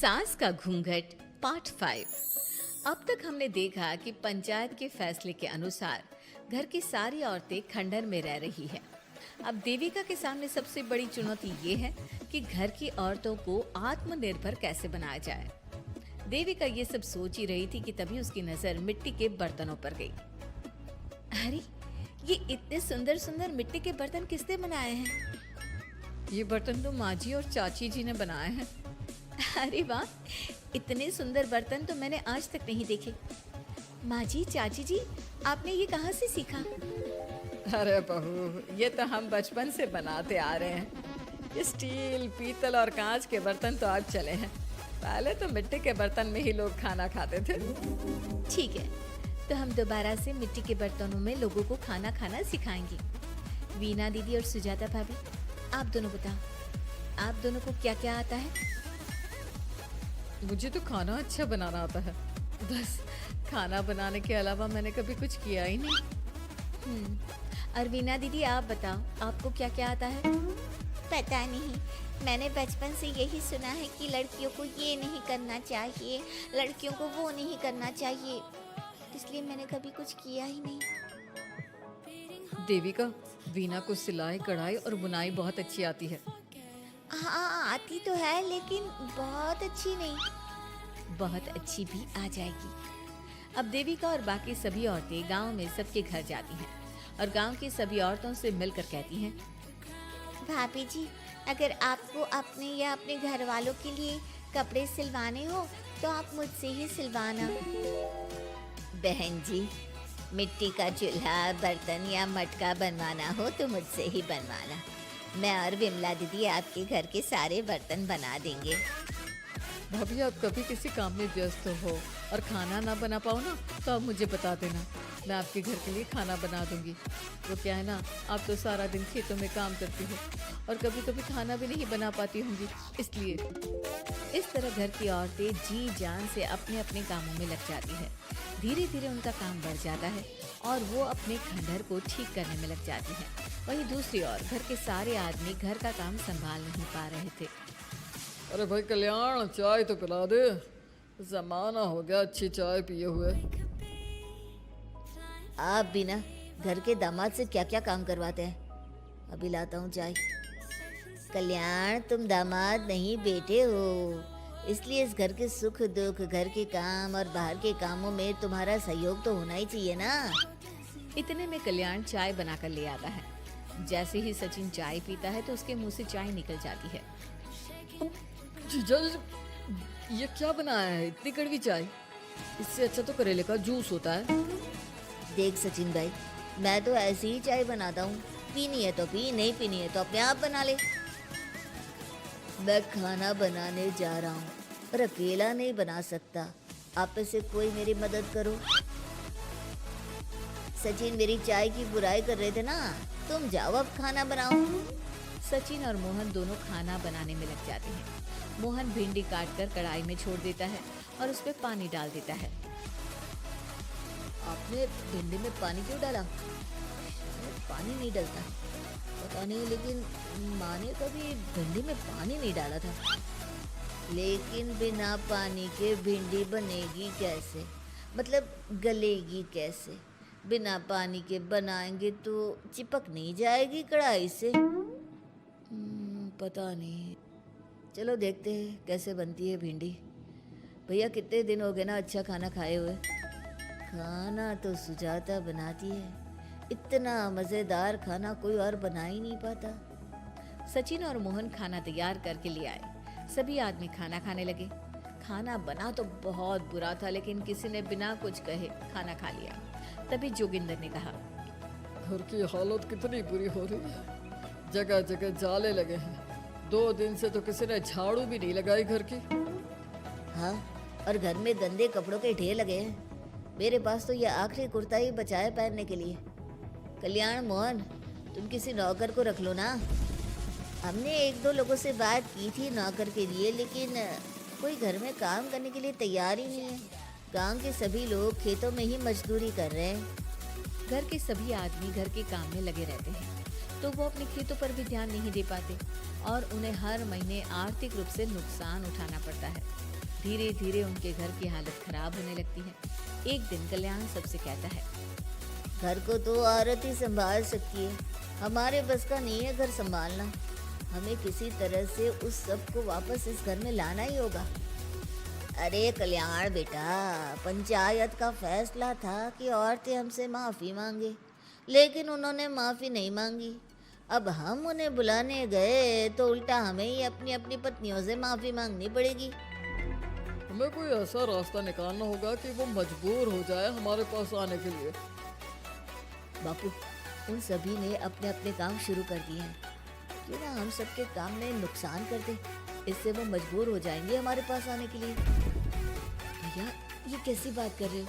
सास का घूंघट पार्ट 5। अब तक हमने देखा कि पंचायत के फैसले के अनुसार घर की सारी औरतें खंडहर में रह रही है। अब देविका के सामने सबसे बड़ी चुनौती ये है कि घर की औरतों को आत्मनिर्भर कैसे बनाया जाए। देविका ये सब सोच ही रही थी कि तभी उसकी नजर मिट्टी के बर्तनों पर गई। अरे, ये इतने सुंदर सुंदर मिट्टी के बर्तन किसने बनाए हैं? ये बर्तन तो माँ जी और चाची जी ने बनाए हैं। अरे वाह, इतने सुंदर बर्तन तो मैंने आज तक नहीं देखे। माँ जी, चाची जी, आपने ये कहाँ से सीखा? अरे बहू, ये तो हम बचपन से बनाते आ रहे हैं। स्टील, पीतल और कांच के बर्तन तो आज चले हैं। पहले तो मिट्टी के बर्तन में ही लोग खाना खाते थे। ठीक है, तो हम दोबारा से मिट्टी के बर्तनों में लोगों को खाना खाना सिखाएंगे। वीना दीदी और सुजाता भाभी, आप दोनों बताओ, आप दोनों को क्या क्या आता है? मुझे तो खाना अच्छा बनाना आता है, बस खाना बनाने के अलावा मैंने कभी कुछ किया ही नहीं। और वीना दीदी, आप बताओ, आपको क्या क्या आता है? पता नहीं, मैंने बचपन से यही सुना है कि लड़कियों को ये नहीं करना चाहिए, लड़कियों को वो नहीं करना चाहिए, इसलिए मैंने कभी कुछ किया ही नहीं। देविका, वीना को सिलाई, कढ़ाई और बुनाई बहुत अच्छी आती है। हाँ, आती तो है, लेकिन बहुत अच्छी नहीं। बहुत अच्छी भी आ जाएगी। अब देविका और बाकी सभी औरतें गांव में सबके घर जाती हैं और गांव की सभी औरतों से मिलकर कहती हैं, भाभी जी, अगर आपको अपने या अपने घर वालों के लिए कपड़े सिलवाने हो तो आप मुझसे ही सिलवाना। बहन जी, मिट्टी का चूल्हा, बर्तन या मटका बनवाना हो तो मुझसे ही बनवाना। मैं और विमला दीदी आपके घर के सारे बर्तन बना देंगे। भाभी, आप कभी किसी काम में व्यस्त हो और खाना ना बना पाओ ना, तो आप मुझे बता देना, मैं आपके घर के लिए खाना बना दूंगी। वो क्या है ना, आप तो सारा दिन खेतों में काम करती हो और कभी कभी खाना भी नहीं बना पाती होंगी, इसलिए। इस तरह घर की औरतें जी जान से अपने अपने कामों में लग जाती है। धीरे धीरे उनका काम बढ़ जाता है और वो अपने खंडहर को ठीक करने में लग जाती है। वहीं दूसरी ओर घर के सारे आदमी घर का काम संभाल नहीं पा रहे थे। अरे भाई कल्याण, चाय तो पिला दे, जमाना हो गया अच्छी चाय पिए हुए। आप भी ना घर के दामाद से क्या क्या काम करवाते हैं? अभी लाता हूँ चाय। कल्याण, तुम दामाद नहीं बेटे हो, इसलिए इस घर के सुख दुख, घर के काम और बाहर के कामों में तुम्हारा सहयोग तो होना ही चाहिए ना। इतने में कल्याण चाय बनाकर ले आता है। जैसे ही सचिन चाय पीता है तो उसके मुंह से चाय निकल जाती है। जीजा, ये क्या बनाया है? इतनी कड़वी चाय? इससे अच्छा तो करेले का जूस होता है। देख सचिन भाई, मैं तो ऐसी ही चाय बनाता हूँ, पीनी है तो पी, नहीं पीनी है तो अपने आप बना ले। मैं खाना बनाने जा रहा हूँ पर अकेला नहीं बना सकता, आप में से कोई मेरी मदद करो। सचिन मेरी चाय की बुराई कर रहे थे ना, तुम जाओ अब खाना बनाओ। सचिन और मोहन दोनों खाना बनाने में लग जाते हैं। मोहन भिंडी काटकर कढ़ाई में छोड़ देता है और उस पर पानी डाल देता है। आपने भिंडी में पानी क्यों डाला? पानी नहीं डलता, पता नहीं, लेकिन माँ ने कभी भिंडी में पानी नहीं डाला था। लेकिन बिना पानी के भिंडी बनेगी कैसे? मतलब गलेगी कैसे? बिना पानी के बनाएंगे तो चिपक नहीं जाएगी कढ़ाई से? पता नहीं, चलो देखते हैं कैसे बनती है भिंडी। भैया, कितने दिन हो गए ना अच्छा खाना खाए हुए। खाना तो सुजाता बनाती है, इतना मज़ेदार खाना कोई और बना ही नहीं पाता। सचिन और मोहन खाना तैयार करके ले आए। सभी आदमी खाना खाने लगे। खाना बना तो बहुत बुरा था, लेकिन किसी ने बिना कुछ कहे खाना खा लिया। तभी जोगिंदर ने कहा, घर की हालत कितनी बुरी हो रही है, जगह जगह जाले लगे हैं। 2 दिन से तो किसी ने झाड़ू भी नहीं लगाई घर की। हाँ, और घर में गंदे कपड़ों के ढेर लगे हैं। मेरे पास तो ये आखिरी कुर्ता ही बचा है पहनने के लिए। कल्याण, मोहन, तुम किसी नौकर को रख लो ना। हमने 1-2 लोगों से बात की थी नौकर के लिए, लेकिन कोई घर में काम करने के लिए तैयार ही नहीं है। गांव के सभी लोग खेतों में ही मजदूरी कर रहे हैं। घर के सभी आदमी घर के काम में लगे रहते हैं, तो वो अपने खेतों पर भी ध्यान नहीं दे पाते और उन्हें हर महीने आर्थिक रूप से नुकसान उठाना पड़ता है। धीरे धीरे उनके घर की हालत खराब होने लगती है। एक दिन कल्याण सबसे कहता है, घर को तो औरत ही संभाल सकती है, हमारे बस का नहीं है घर संभालना। हमें किसी तरह से उस सब को वापस इस घर में लाना ही होगा। अरे कल्याण बेटा, पंचायत का फैसला था कि औरतें हमसे माफ़ी मांगे, लेकिन उन्होंने माफ़ी नहीं मांगी। अब हम उन्हें बुलाने गए तो उल्टा हमें ही अपनी अपनी पत्नियों से माफ़ी मांगनी पड़ेगी। हमें कोई ऐसा रास्ता निकालना होगा कि वो मजबूर हो जाए हमारे पास आने के लिए। बापू, उन सभी ने अपने अपने काम शुरू कर दिए हैं, क्यों ना हम सबके काम में नुकसान कर दें, इससे वो मजबूर हो जाएंगे हमारे पास आने के लिए। भैया, ये कैसी बात कर रहे हो?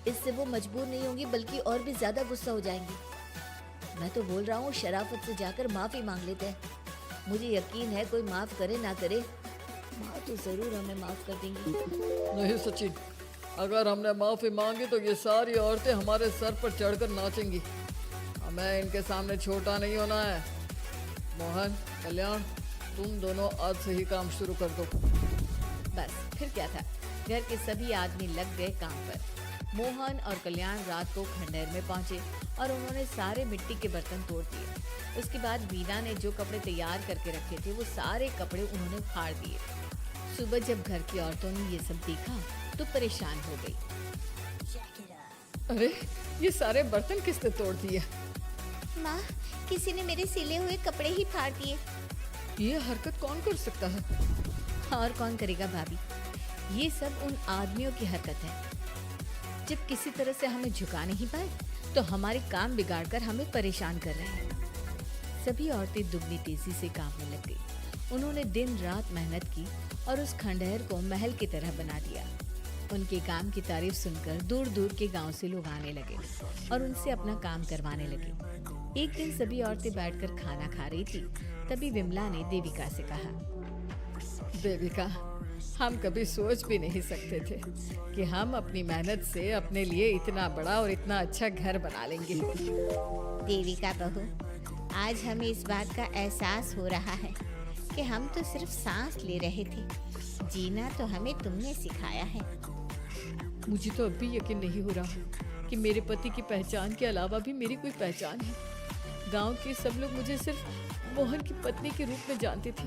इससे वो मजबूर नहीं होंगी बल्कि और भी ज़्यादा गुस्सा हो जाएंगी। मैं तो बोल रहा हूँ शराफत से जाकर माफ़ी मांग लेते हैं। मुझे यकीन है कोई माफ़ करे ना करे, माँ तो ज़रूर हमें माफ़ कर देंगी। नहीं सचिन, अगर हमने माफ़ी मांगी तो ये सारी औरतें हमारे सर पर चढ़कर नाचेंगी। हमें इनके सामने छोटा नहीं होना है। मोहन, कल्याण, तुम दोनों आज से ही काम शुरू कर दो। बस फिर क्या था, घर के सभी आदमी लग गए काम पर। मोहन और कल्याण रात को खंडहर में पहुंचे और उन्होंने सारे मिट्टी के बर्तन तोड़ दिए। उसके बाद वीना ने जो कपड़े तैयार करके रखे थे वो सारे कपड़े उन्होंने फाड़ दिए। सुबह जब घर की औरतों ने ये सब देखा तो परेशान हो गई। अरे, ये सारे बर्तन किसने तोड़ दिए? माँ, किसी ने मेरे सिले हुए कपड़े ही फाड़ दिए। ये हरकत कौन कर सकता है? और कौन करेगा भाभी, ये सब उन आदमियों की हरकत है। जब किसी तरह से हमें झुका नहीं पाए तो हमारे काम बिगाड़कर हमें परेशान कर रहे हैं। सभी औरतें दुगनी तेजी से काम में लग गई। उन्होंने दिन रात मेहनत की और उस खंडहर को महल की तरह बना दिया। उनके काम की तारीफ सुनकर दूर दूर के गांव से लोग आने लगे और उनसे अपना काम करवाने लगे। एक दिन सभी औरतें बैठकर खाना खा रही थी, तभी विमला ने देविका से कहा, देविका, हम कभी सोच भी नहीं सकते थे कि हम अपनी मेहनत से अपने लिए इतना बड़ा और इतना अच्छा घर बना लेंगे। देविका बहू, आज हमें इस बात का एहसास हो रहा है कि हम तो सिर्फ सांस ले रहे थे, जीना तो हमें तुमने सिखाया है। मुझे तो अब भी यकीन नहीं हो रहा कि मेरे पति की पहचान के अलावा भी मेरी कोई पहचान है। गांव के सब लोग मुझे सिर्फ मोहन की पत्नी के रूप में जानते थे,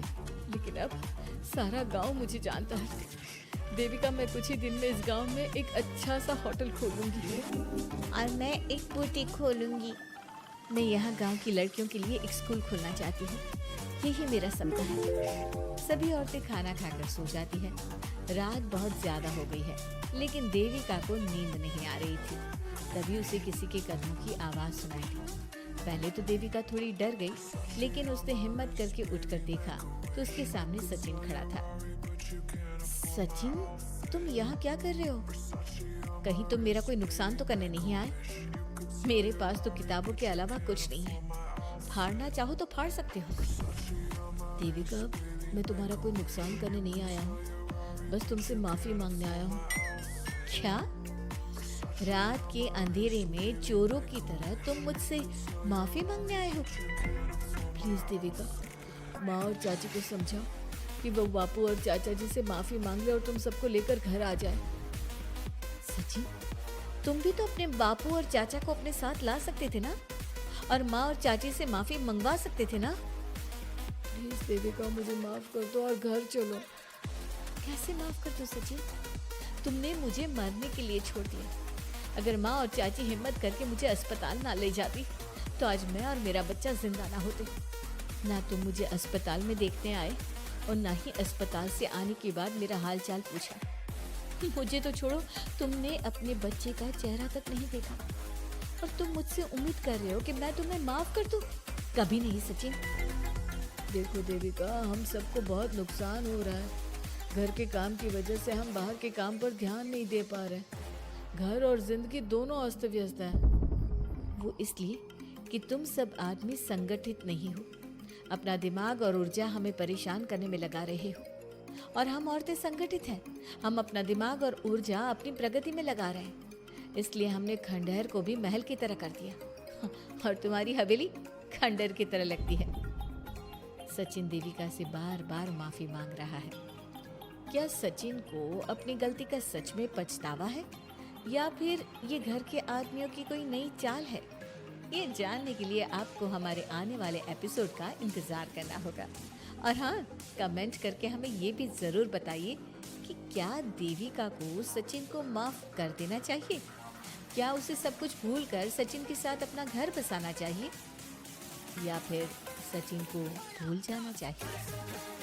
लेकिन अब सारा गांव मुझे जानता है। देविका, मैं कुछ ही दिन में इस गांव में एक अच्छा सा होटल खोलूंगी और मैं एक बुटीक खोलूंगी। मैं यहाँ गांव की लड़कियों के लिए एक स्कूल खोलना चाहती हूँ, यही मेरा सपना है। सभी औरतें खाना खाकर सो जाती है। रात बहुत ज्यादा हो गई है, लेकिन देविका को नींद नहीं आ रही थी। तभी उसे किसी के कदमों की आवाज सुनाई दी। पहले तो देविका थोड़ी डर गई, लेकिन उसने हिम्मत करके उठकर देखा तो उसके सामने सचिन खड़ा था। सचिन, तुम यहाँ क्या कर रहे हो? कहीं तुम मेरा कोई नुकसान तो करने नहीं आए? मेरे पास तो किताबों के अलावा कुछ नहीं है, फाड़ना चाहो तो फाड़ सकते हो। देविका, मैं तुम्हारा कोई नुकसान करने नहीं आया हूँ, बस तुमसे माफी मांगने आया हूँ। क्या? रात के अंधेरे में चोरों की तरह तुम मुझसे माफी मांगने आए हो? प्लीज देविका, माँ और चाची को समझाओ कि वो बापू और चाचा जी से माफी मांग ले और तुम सबको लेकर घर आ जाए। सचिन, तुम भी तो अपने बापू और चाचा को अपने साथ ला सकते थे ना, और माँ और चाची से माफी मंगवा सकते थे ना। प्लीज देविका, मुझे माफ कर दो और घर चलो। कैसे माफ कर दो सचिन? तुमने मुझे मरने के लिए छोड़ दिया। अगर माँ और चाची हिम्मत करके मुझे अस्पताल ना ले जाती तो आज मैं और मेरा बच्चा जिंदा ना होते। ना तुम मुझे अस्पताल में देखने आए और ना ही अस्पताल से आने के बाद मेरा हाल चाल पूछा। मुझे तो छोड़ो, तुमने अपने बच्चे का चेहरा तक नहीं देखा और तुम मुझसे उम्मीद कर रहे हो कि मैं तुम्हें माफ कर दूं? कभी नहीं सचिन। देखो देविका, हम सबको बहुत नुकसान हो रहा है। घर के काम की वजह से हम बाहर के काम पर ध्यान नहीं दे पा रहे। घर और जिंदगी दोनों अस्त व्यस्त है। वो इसलिए कि तुम सब आदमी संगठित नहीं हो, अपना दिमाग और ऊर्जा हमें परेशान करने में लगा रहे हो। और हम औरतें संगठित हैं, हम अपना दिमाग और ऊर्जा अपनी प्रगति में लगा रहे हैं। इसलिए हमने खंडहर को भी महल की तरह कर दिया और तुम्हारी हवेली खंडहर की तरह लगती है। सचिन देविका से बार बार माफी मांग रहा है। क्या सचिन को अपनी गलती का सच में पछतावा है या फिर ये घर के आदमियों की कोई नई चाल है? ये जानने के लिए आपको हमारे आने वाले एपिसोड का इंतजार करना होगा। और हाँ, कमेंट करके हमें ये भी ज़रूर बताइए कि क्या देविका को सचिन को माफ़ कर देना चाहिए? क्या उसे सब कुछ भूलकर सचिन के साथ अपना घर बसाना चाहिए या फिर सचिन को भूल जाना चाहिए?